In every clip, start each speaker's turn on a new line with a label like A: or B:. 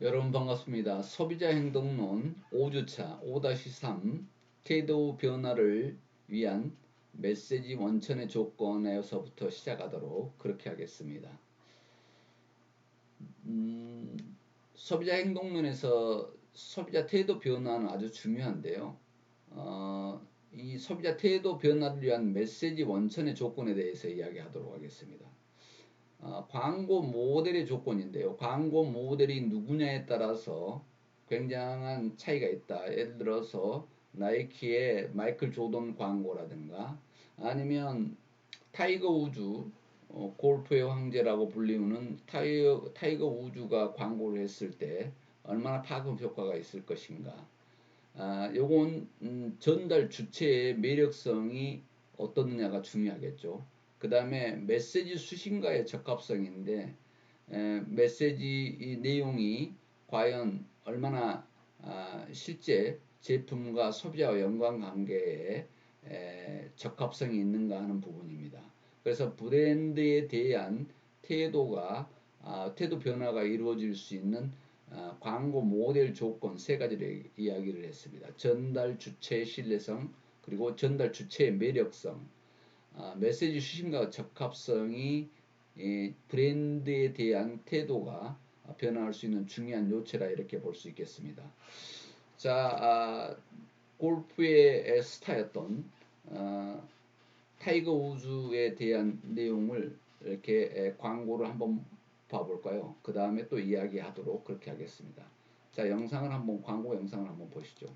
A: 여러분 반갑습니다. 소비자 행동론 5주차 5-3 태도 변화를 위한 메시지 원천의 조건에서부터 시작하도록 그렇게 하겠습니다. 소비자 행동론에서 소비자 태도 변화는 아주 중요한데요. 이 소비자 태도 변화를 위한 메시지 원천의 조건에 대해서 이야기하도록 하겠습니다. 광고 모델의 조건인데요. 광고 모델이 누구냐에 따라서 굉장한 차이가 있다. 예를 들어서 나이키의 마이클 조던 광고라든가 아니면 타이거 우즈, 골프의 황제라고 불리우는 타이거 우즈가 광고를 했을 때 얼마나 파급 효과가 있을 것인가. 요건 전달 주체의 매력성이 어떻느냐가 중요하겠죠. 그 다음에 메시지 수신과의 적합성인데 메시지 내용이 과연 얼마나 실제 제품과 소비자와 연관관계에 적합성이 있는가 하는 부분입니다. 그래서 브랜드에 대한 태도 변화가 이루어질 수 있는 광고 모델 조건 세 가지를 이야기를 했습니다. 전달 주체의 신뢰성, 그리고 전달 주체의 매력성, 메시지 수신과 적합성이 브랜드에 대한 태도가 변화할 수 있는 중요한 요체라 이렇게 볼 수 있겠습니다. 자, 골프의 스타였던 타이거 우즈에 대한 내용을 이렇게 광고를 한번 봐볼까요? 그 다음에 또 이야기하도록 그렇게 하겠습니다. 자, 광고 영상을 한번 보시죠.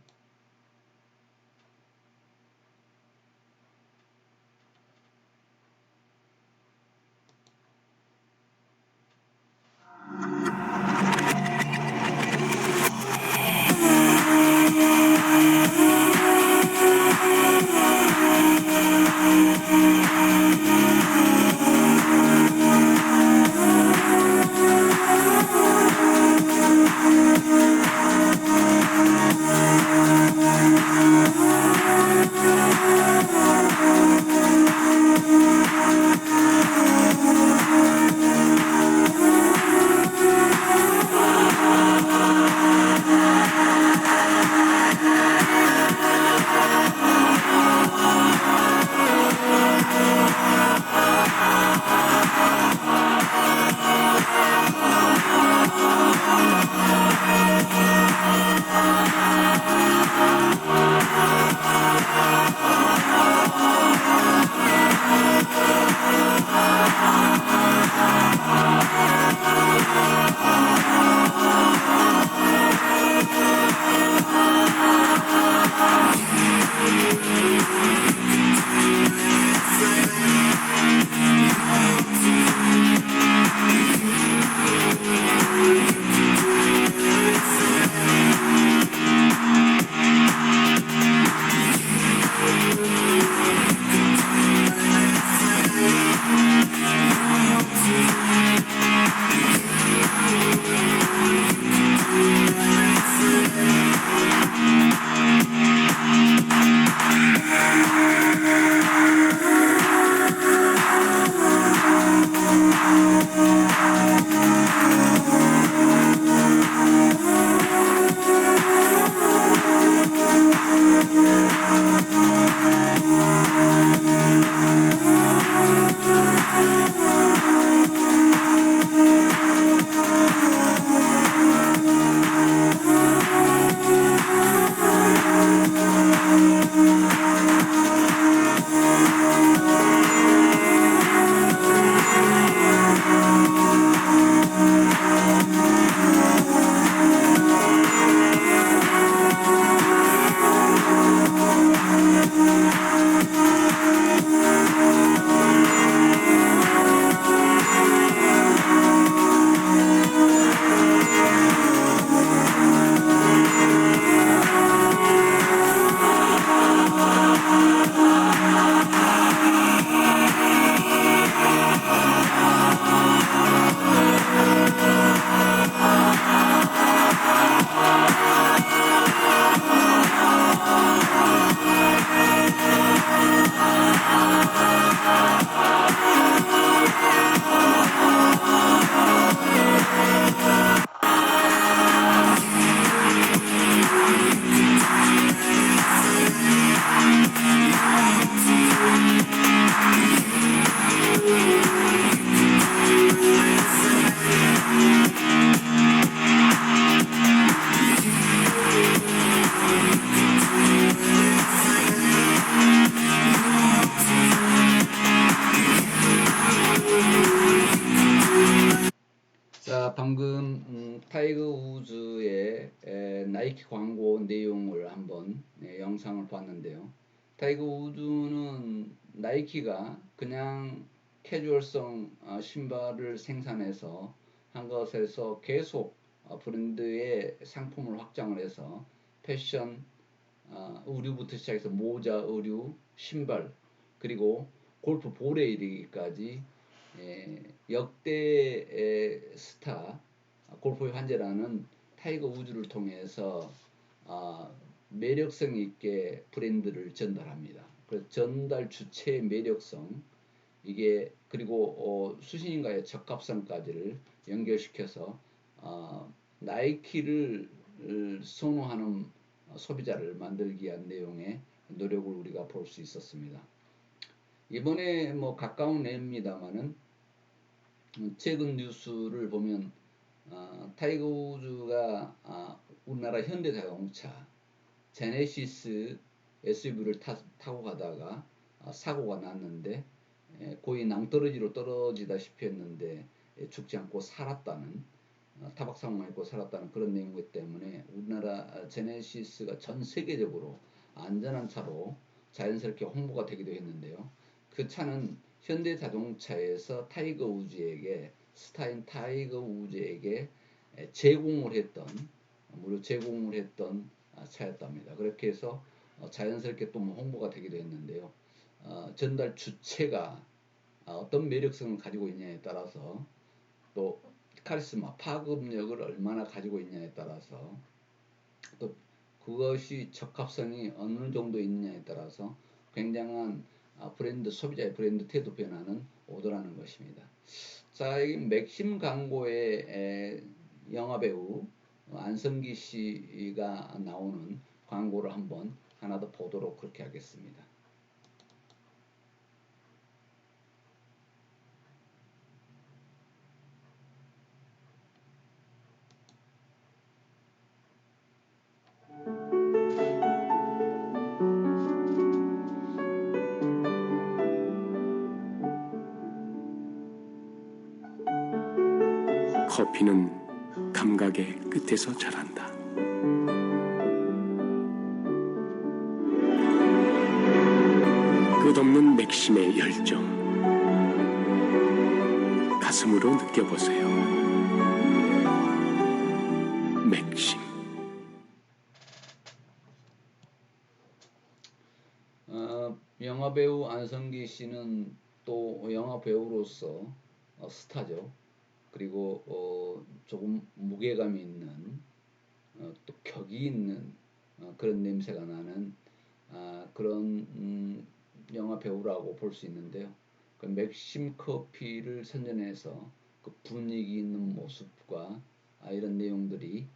A: 타이거 우즈의 나이키 광고 내용을 한번 영상을 봤는데요. 타이거 우즈는 나이키가 그냥 캐주얼성 신발을 생산해서 한 것에서 계속 브랜드의 상품을 확장을 해서 패션, 의류부터 시작해서 모자, 의류, 신발, 그리고 골프 볼에 이르기까지 역대 스타 골프의 환제라는 타이거 우즈를 통해서 매력성 있게 브랜드를 전달합니다. 그래서 전달 주체의 매력성, 이게 그리고 수신인과의 적합성까지를 연결시켜서 나이키를 선호하는 소비자를 만들기 위한 내용의 노력을 우리가 볼 수 있었습니다. 이번에 뭐 가까운 애입니다만은 최근 뉴스를 보면 타이거 우즈가 우리나라 현대자동차 제네시스 SUV를 타고 가다가 사고가 났는데 거의 낭떠러지로 떨어지다시피 했는데 죽지 않고 살았다는, 타박 사고만 있고 살았다는 그런 내용이기 때문에 우리나라 제네시스가 전 세계적으로 안전한 차로 자연스럽게 홍보가 되기도 했는데요. 그 차는 현대자동차에서 타이거 우즈에게, 스타인 타이거 우즈에게 무료 제공을 했던 차였답니다. 그렇게 해서 자연스럽게 또 홍보가 되기도 했는데요. 전달 주체가 어떤 매력성을 가지고 있냐에 따라서, 또 카리스마, 파급력을 얼마나 가지고 있냐에 따라서, 또 그것이 적합성이 어느 정도 있느냐에 따라서 굉장한 브랜드, 소비자의 브랜드 태도 변화는 오더라는 것입니다. 자, 여기 맥심 광고의 영화배우 안성기 씨가 나오는 광고를 한번 하나 더 보도록 그렇게 하겠습니다.
B: 커피는 감각의 끝에서 자란다. 끝없는 맥심의 열정, 가슴으로 느껴보세요. 맥심.
A: 영화배우 안성기 씨는 또 영화배우로서 스타죠. 그리고 조금 무게감이 있는, 또 격이 있는 그런 냄새가 나는 그런 영화 배우라고 볼 수 있는데요. 그 맥심 커피를 선전해서 그 분위기 있는 모습과 이런 내용들이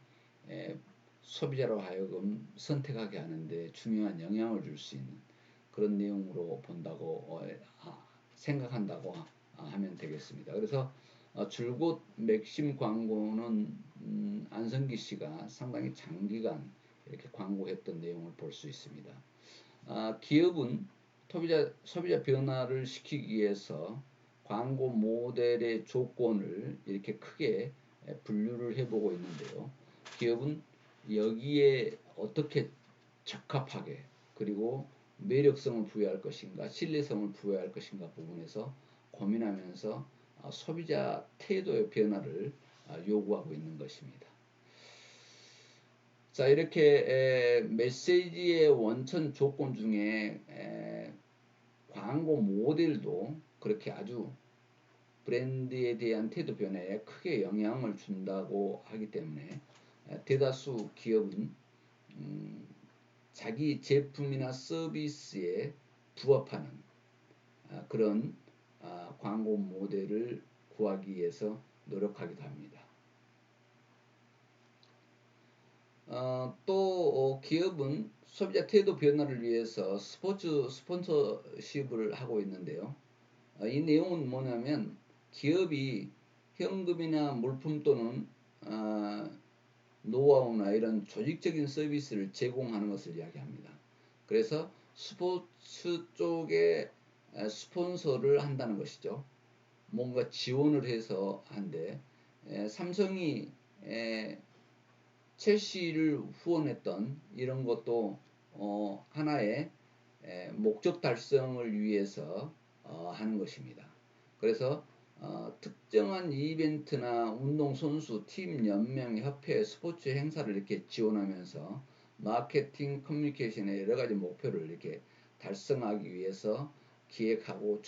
A: 소비자로 하여금 선택하게 하는데 중요한 영향을 줄 수 있는 그런 내용으로 본다고 생각한다고 하면 되겠습니다. 그래서 줄곧 맥심 광고는 안성기 씨가 상당히 장기간 이렇게 광고했던 내용을 볼 수 있습니다. 기업은 소비자 변화를 시키기 위해서 광고 모델의 조건을 이렇게 크게 분류를 해보고 있는데요. 기업은 여기에 어떻게 적합하게, 그리고 매력성을 부여할 것인가, 신뢰성을 부여할 것인가 부분에서 고민하면서 소비자 태도의 변화를 요구하고 있는 것입니다. 자, 이렇게 메시지의 원천 조건 중에 광고 모델도 그렇게 아주 브랜드에 대한 태도 변화에 크게 영향을 준다고 하기 때문에 대다수 기업은 자기 제품이나 서비스에 부합하는 그런 광고 모델을 구하기 위해서 노력하기도 합니다. 또 기업은 소비자 태도 변화를 위해서 스폰서십을 하고 있는데요. 이 내용은 뭐냐면 기업이 현금이나 물품 또는 노하우나 이런 조직적인 서비스를 제공하는 것을 이야기합니다. 그래서 스포츠 쪽에 스폰서를 한다는 것이죠. 뭔가 지원을 해서 한데, 삼성이 첼시를 후원했던 이런 것도 하나의 목적 달성을 위해서 하는 것입니다. 그래서 특정한 이벤트나 운동선수, 팀, 연맹, 협회, 스포츠 행사를 이렇게 지원하면서 마케팅, 커뮤니케이션의 여러 가지 목표를 이렇게 달성하기 위해서 기획하고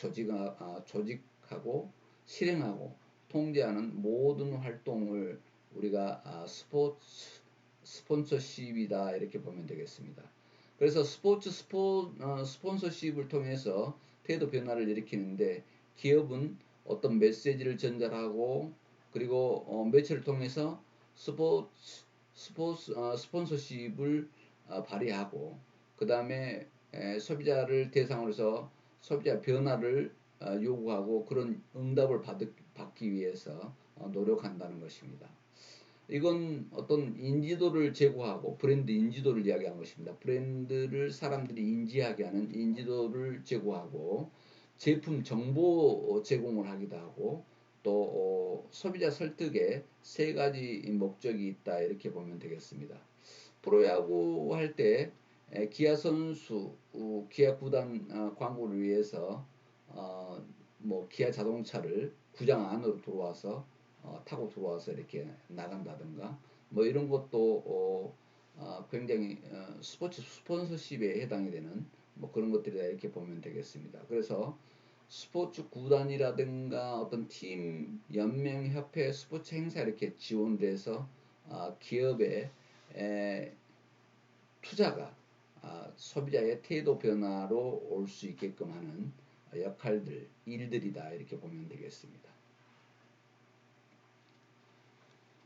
A: 조직하고 실행하고 통제하는 모든 활동을 우리가 스폰서십이다 이렇게 보면 되겠습니다. 그래서 스폰서십을 통해서 태도 변화를 일으키는데 기업은 어떤 메시지를 전달하고 그리고 매체를 통해서 스폰서십을 발휘하고 그 다음에 소비자를 대상으로 해서 소비자 변화를 요구하고 그런 응답을 받기 위해서 노력한다는 것입니다. 이건 어떤 인지도를 제고하고 브랜드 인지도를 이야기한 것입니다. 브랜드를 사람들이 인지하게 하는 인지도를 제고하고 제품 정보 제공을 하기도 하고 또 소비자 설득에 세 가지 목적이 있다 이렇게 보면 되겠습니다. 프로야구 할 때 기아 선수, 기아 구단 광고를 위해서 뭐 기아 자동차를 구장 안으로 들어와서 타고 들어와서 이렇게 나간다든가 뭐 이런 것도 굉장히 스포츠 스폰서십에 해당이 되는 뭐 그런 것들이다 이렇게 보면 되겠습니다. 그래서 스포츠 구단이라든가 어떤 팀, 연맹, 협회, 스포츠 행사 이렇게 지원돼서 기업의 투자가 소비자의 태도 변화로 올 수 있게끔 하는 역할들, 일들이다 이렇게 보면 되겠습니다.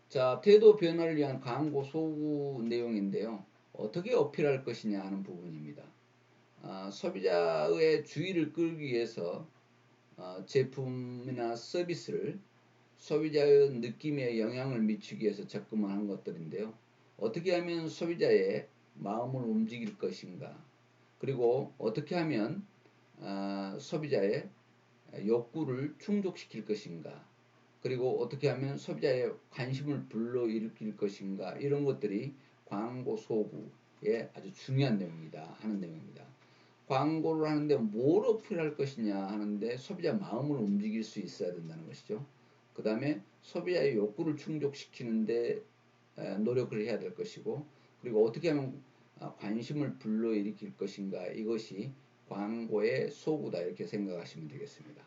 A: 자, 태도 변화를 위한 광고 소구 내용인데요. 어떻게 어필할 것이냐 하는 부분입니다. 소비자의 주의를 끌기 위해서 제품이나 서비스를 소비자의 느낌에 영향을 미치기 위해서 접근하는 것들인데요. 어떻게 하면 소비자의 마음을 움직일 것인가, 그리고 어떻게 하면 소비자의 욕구를 충족시킬 것인가, 그리고 어떻게 하면 소비자의 관심을 불러일으킬 것인가, 이런 것들이 광고 소구의 아주 중요한 내용이다 하는 내용입니다. 광고를 하는데 뭘 어필할 것이냐 하는데 소비자 마음을 움직일 수 있어야 된다는 것이죠. 그 다음에 소비자의 욕구를 충족시키는데 노력을 해야 될 것이고, 그리고 어떻게 하면 관심을 불러일으킬 것인가, 이것이 광고의 소구다 이렇게 생각하시면 되겠습니다.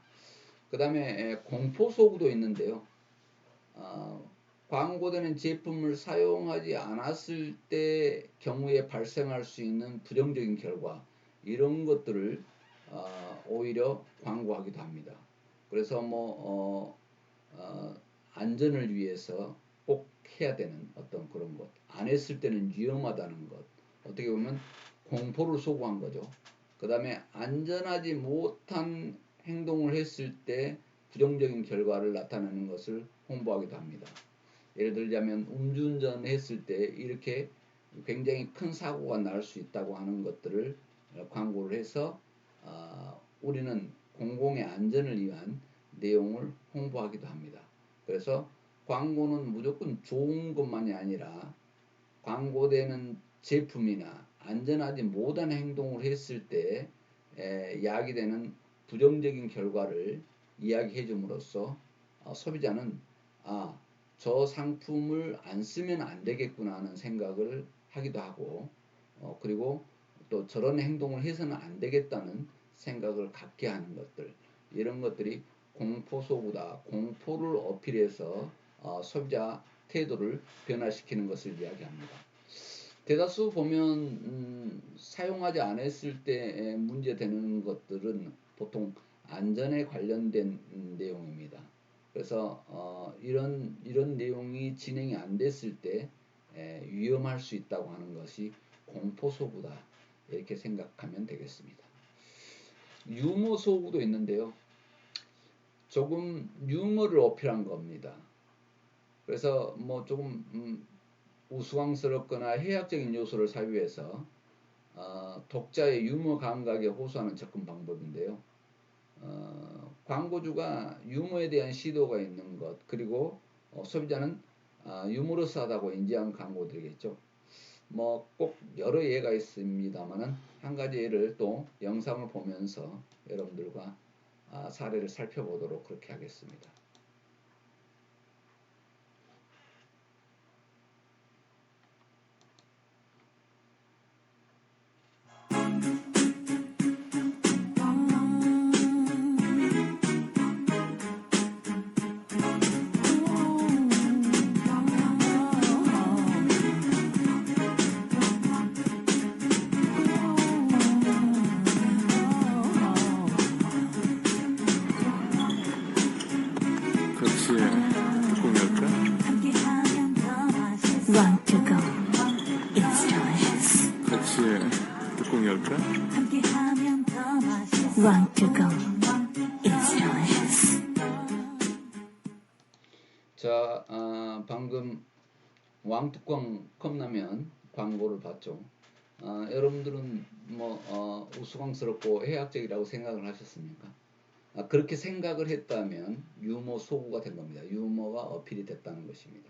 A: 그 다음에 공포 소구도 있는데요. 광고되는 제품을 사용하지 않았을 때 경우에 발생할 수 있는 부정적인 결과, 이런 것들을 오히려 광고하기도 합니다. 그래서 안전을 위해서 꼭 해야 되는 어떤 그런 것, 안 했을 때는 위험하다는 것, 어떻게 보면 공포를 소구한 거죠. 그 다음에 안전하지 못한 행동을 했을 때 부정적인 결과를 나타내는 것을 홍보하기도 합니다. 예를 들자면 음주운전 했을 때 이렇게 굉장히 큰 사고가 날 수 있다고 하는 것들을 광고를 해서 우리는 공공의 안전을 위한 내용을 홍보하기도 합니다. 그래서 광고는 무조건 좋은 것만이 아니라 광고되는 제품이나 안전하지 못한 행동을 했을 때 야기되는 부정적인 결과를 이야기해 줌으로써 소비자는 저 상품을 안 쓰면 안 되겠구나 하는 생각을 하기도 하고 그리고 또 저런 행동을 해서는 안 되겠다는 생각을 갖게 하는 것들, 이런 것들이 공포소구다. 공포를 어필해서 소비자 태도를 변화시키는 것을 이야기합니다. 대다수 보면 사용하지 않았을 때 문제되는 것들은 보통 안전에 관련된 내용입니다. 그래서 이런 내용이 진행이 안 됐을 때 위험할 수 있다고 하는 것이 공포소구다 이렇게 생각하면 되겠습니다. 유머소구도 있는데요. 조금 유머를 어필한 겁니다. 그래서 조금 우스꽝스럽거나 해학적인 요소를 삽입해서 독자의 유머 감각에 호소하는 접근 방법인데요. 광고주가 유머에 대한 시도가 있는 것, 그리고 소비자는 유머러스하다고 인지한 광고들이겠죠. 뭐 꼭 여러 예가 있습니다만은 한 가지 예를 또 영상을 보면서 여러분들과 사례를 살펴보도록 그렇게 하겠습니다.
B: 벽지에 뚜껑 열까?
C: Want to go. It's delicious.
B: 벽지에 뚜껑 열까?
C: Want to go. It's delicious.
A: 자, 방금 왕뚜껑 컵라면 광고를 봤죠. 여러분들은 뭐 우스꽝스럽고 해학적이라고 생각을 하셨습니까? 그렇게 생각을 했다면 유머 소구가 된 겁니다. 유머가 어필이 됐다는 것입니다.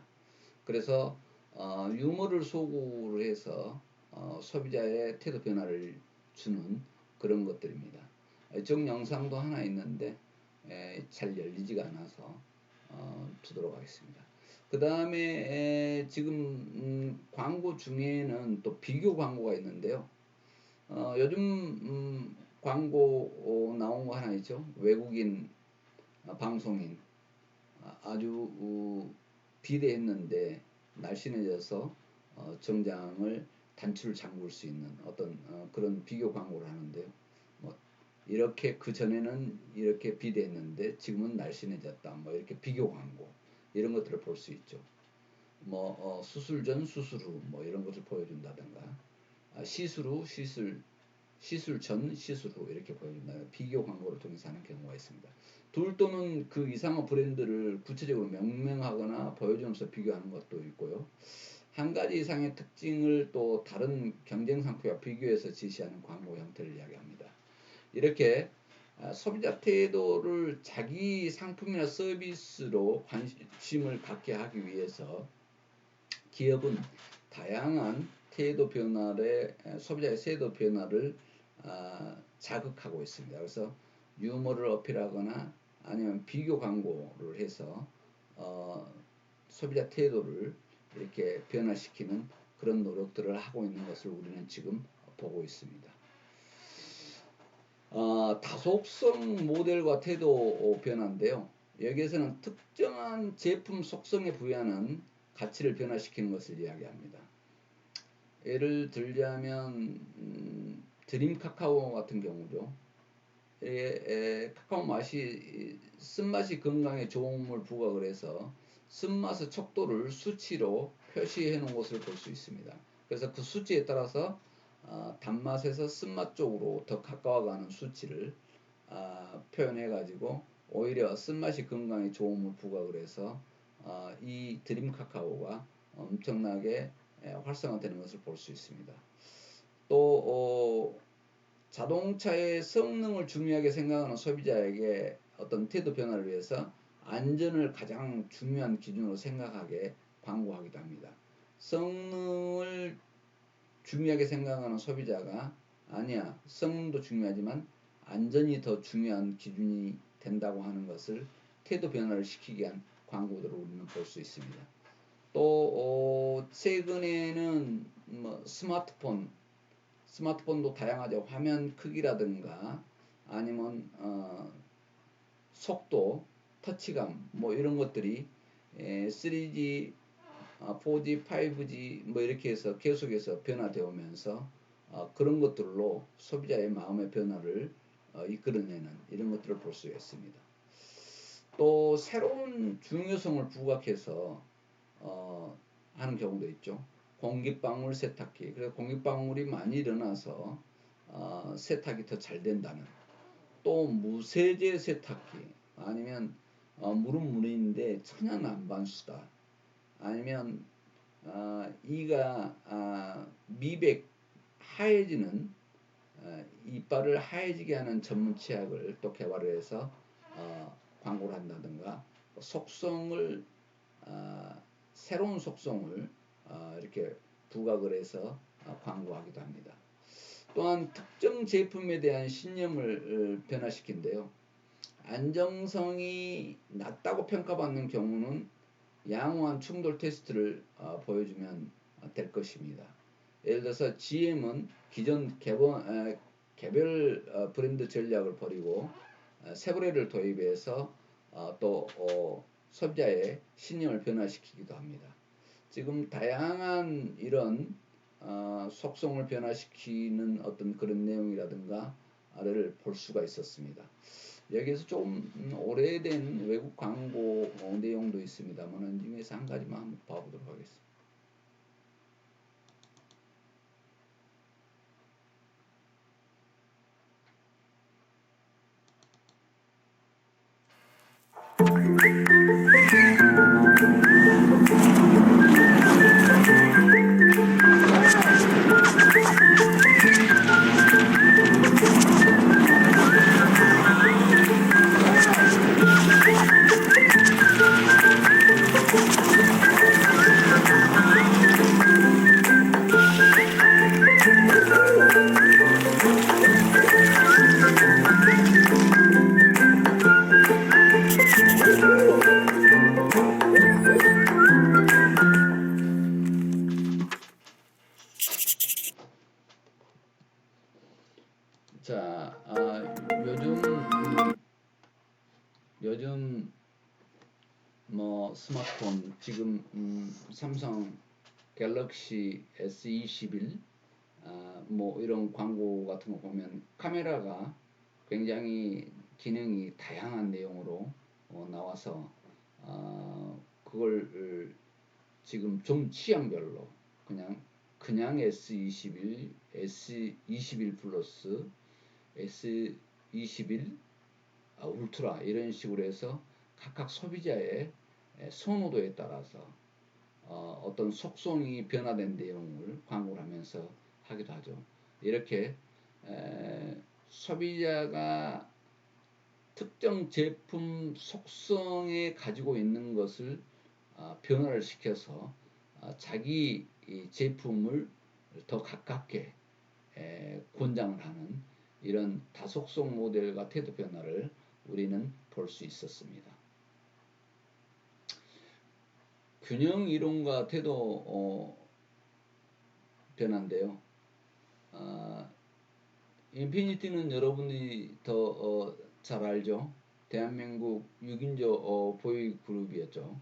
A: 그래서 유머를 소구를 해서 소비자의 태도 변화를 주는 그런 것들입니다. 이쪽 영상도 하나 있는데 잘 열리지가 않아서 두도록 하겠습니다. 그 다음에 지금 광고 중에는 또 비교 광고가 있는데요. 요즘 광고 나온 거 하나 있죠. 외국인 방송인 아주 비대했는데 날씬해져서 정장을 단추를 잠글 수 있는 어떤 그런 비교 광고를 하는데요. 뭐 이렇게 그 전에는 이렇게 비대했는데 지금은 날씬해졌다. 뭐 이렇게 비교 광고 이런 것들을 볼 수 있죠. 뭐 수술 전 수술 후 뭐 이런 것을 보여준다든가 시술 후 시술 전 시술 후 이렇게 보여준다. 비교 광고를 통해서 하는 경우가 있습니다. 둘 또는 그 이상의 브랜드를 구체적으로 명명하거나 보여주면서 비교하는 것도 있고요. 한 가지 이상의 특징을 또 다른 경쟁 상품과 비교해서 지시하는 광고 형태를 이야기합니다. 이렇게 소비자 태도를 자기 상품이나 서비스로 관심을 갖게 하기 위해서 기업은 다양한 태도 변화를 소비자의 태도 변화를 자극하고 있습니다. 그래서 유머를 어필하거나 아니면 비교 광고를 해서 소비자 태도를 이렇게 변화시키는 그런 노력들을 하고 있는 것을 우리는 지금 보고 있습니다. 다속성 모델과 태도 변화인데요. 여기에서는 특정한 제품 속성에 부여하는 가치를 변화시키는 것을 이야기합니다. 예를 들자면 드림 카카오 같은 경우죠. 카카오 맛이 쓴맛이 건강에 좋음을 부각을 해서 쓴맛의 척도를 수치로 표시해 놓은 것을 볼 수 있습니다. 그래서 그 수치에 따라서 단맛에서 쓴맛 쪽으로 더 가까워가는 수치를 표현해 가지고 오히려 쓴맛이 건강에 좋음을 부각을 해서 이 드림 카카오가 엄청나게 활성화되는 것을 볼 수 있습니다. 또 자동차의 성능을 중요하게 생각하는 소비자에게 어떤 태도 변화를 위해서 안전을 가장 중요한 기준으로 생각하게 광고하기도 합니다. 성능을 중요하게 생각하는 소비자가 아니야, 성능도 중요하지만 안전이 더 중요한 기준이 된다고 하는 것을 태도 변화를 시키기 위한 광고들을 우리는 볼 수 있습니다. 또 최근에는 뭐 스마트폰도 다양하죠. 화면 크기라든가 아니면 속도, 터치감 뭐 이런 것들이 3G, 4G, 5G 뭐 이렇게 해서 계속해서 변화되어 오면서 그런 것들로 소비자의 마음의 변화를 이끌어내는 이런 것들을 볼 수 있습니다. 또 새로운 중요성을 부각해서 하는 경우도 있죠. 공기방울 세탁기. 그래서 공기방울이 많이 일어나서 세탁이 더 잘 된다는. 또 무세제 세탁기. 아니면 물은 물인데 천연 안반수다. 아니면 이가 미백 하얘지는 이빨을 하얘지게 하는 전문 치약을 또 개발을 해서 광고를 한다든가 속성을 새로운 속성을 이렇게 부각을 해서 광고하기도 합니다. 또한 특정 제품에 대한 신념을 변화시킨대요. 안정성이 낮다고 평가받는 경우는 양호한 충돌 테스트를 보여주면 될 것입니다. 예를 들어서 GM은 기존 개별 브랜드 전략을 버리고 세브레를 도입해서 또 소비자의 신념을 변화시키기도 합니다. 지금 다양한 이런 속성을 변화시키는 어떤 그런 내용이라든가를 볼 수가 있었습니다. 여기에서 좀 오래된 외국 광고 내용도 있습니다만 이 중에서 한 가지만 한번 봐보도록 하겠습니다. 자, 요즘 뭐 스마트폰 지금 삼성 갤럭시 S21 뭐 이런 광고 같은 거 보면 카메라가 굉장히 기능이 다양한 내용으로 나와서 그걸 지금 좀 취향별로 그냥 S21, S21 플러스, S21 울트라 이런 식으로 해서 각각 소비자의 선호도에 따라서 어떤 속성이 변화된 내용을 광고를 하면서 하기도 하죠. 이렇게 소비자가 특정 제품 속성에 가지고 있는 것을 변화를 시켜서 자기 제품을 더 가깝게 권장을 하는 이런 다속성 모델과 태도 변화를 우리는 볼 수 있었습니다. 균형 이론과 태도 변화인데요. 인피니티는 여러분이 더 잘 알죠. 대한민국 6인조 보이 그룹이었죠.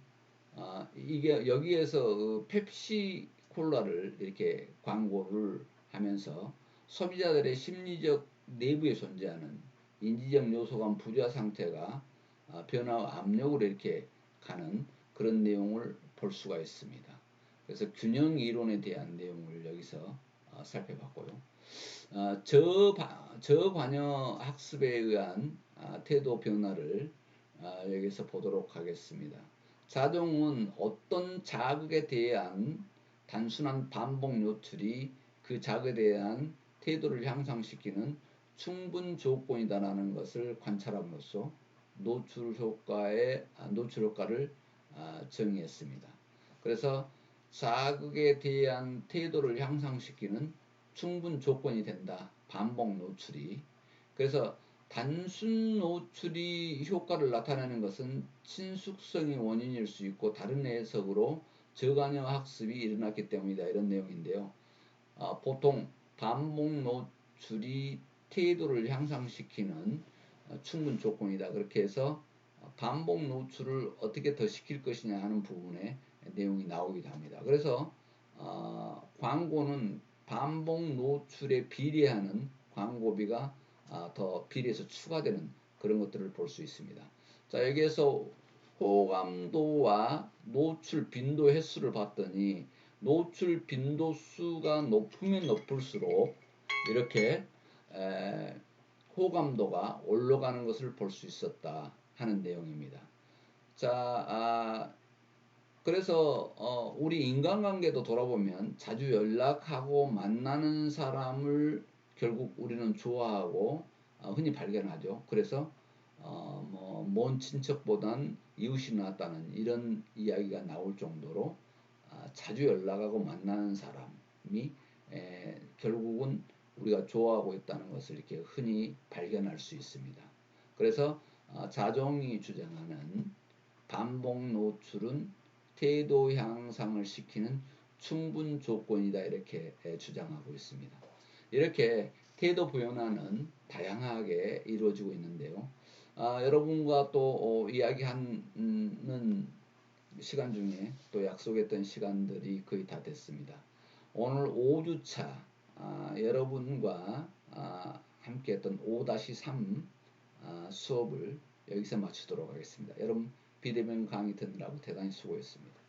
A: 이게 여기에서 펩시 콜라를 이렇게 광고를 하면서 소비자들의 심리적 내부에 존재하는 인지적 요소가 부자 상태가 변화와 압력으로 이렇게 가는 그런 내용을 볼 수가 있습니다. 그래서 균형 이론에 대한 내용을 여기서 살펴봤고요. 저관여 학습에 의한 태도 변화를 여기서 보도록 하겠습니다. 자동은 어떤 자극에 대한 단순한 반복 노출이 그 자극에 대한 태도를 향상시키는 충분 조건이다라는 것을 관찰함으로써 노출 효과를 정의했습니다. 그래서 자극에 대한 태도를 향상시키는 충분 조건이 된다. 반복 노출이. 그래서 단순 노출이 효과를 나타내는 것은 친숙성이 원인일 수 있고 다른 해석으로 저관여 학습이 일어났기 때문이다. 이런 내용인데요. 보통 반복 노출이 태도를 향상시키는 충분 조건이다. 그렇게 해서 반복 노출을 어떻게 더 시킬 것이냐 하는 부분에 내용이 나오기도 합니다. 그래서 광고는 반복 노출에 비례하는 광고비가 더 비례해서 추가되는 그런 것들을 볼 수 있습니다. 자, 여기에서 호감도와 노출 빈도 횟수를 봤더니 노출 빈도 수가 높으면 높을수록 이렇게 호감도가 올라가는 것을 볼 수 있었다 하는 내용입니다. 자, 그래서 우리 인간관계도 돌아보면 자주 연락하고 만나는 사람을 결국 우리는 좋아하고 흔히 발견하죠. 그래서 먼 친척보단 이웃이 낫다는 이런 이야기가 나올 정도로 자주 연락하고 만나는 사람이 결국은 우리가 좋아하고 있다는 것을 이렇게 흔히 발견할 수 있습니다. 그래서 자종이 주장하는 반복 노출은 태도 향상을 시키는 충분 조건이다 이렇게 주장하고 있습니다. 이렇게 태도 변화는 다양하게 이루어지고 있는데요. 여러분과 또 이야기하는 시간 중에 또 약속했던 시간들이 거의 다 됐습니다. 오늘 5주차 여러분과 함께 했던 5-3 수업을 여기서 마치도록 하겠습니다. 여러분 비대면 강의 듣느라고 대단히 수고했습니다.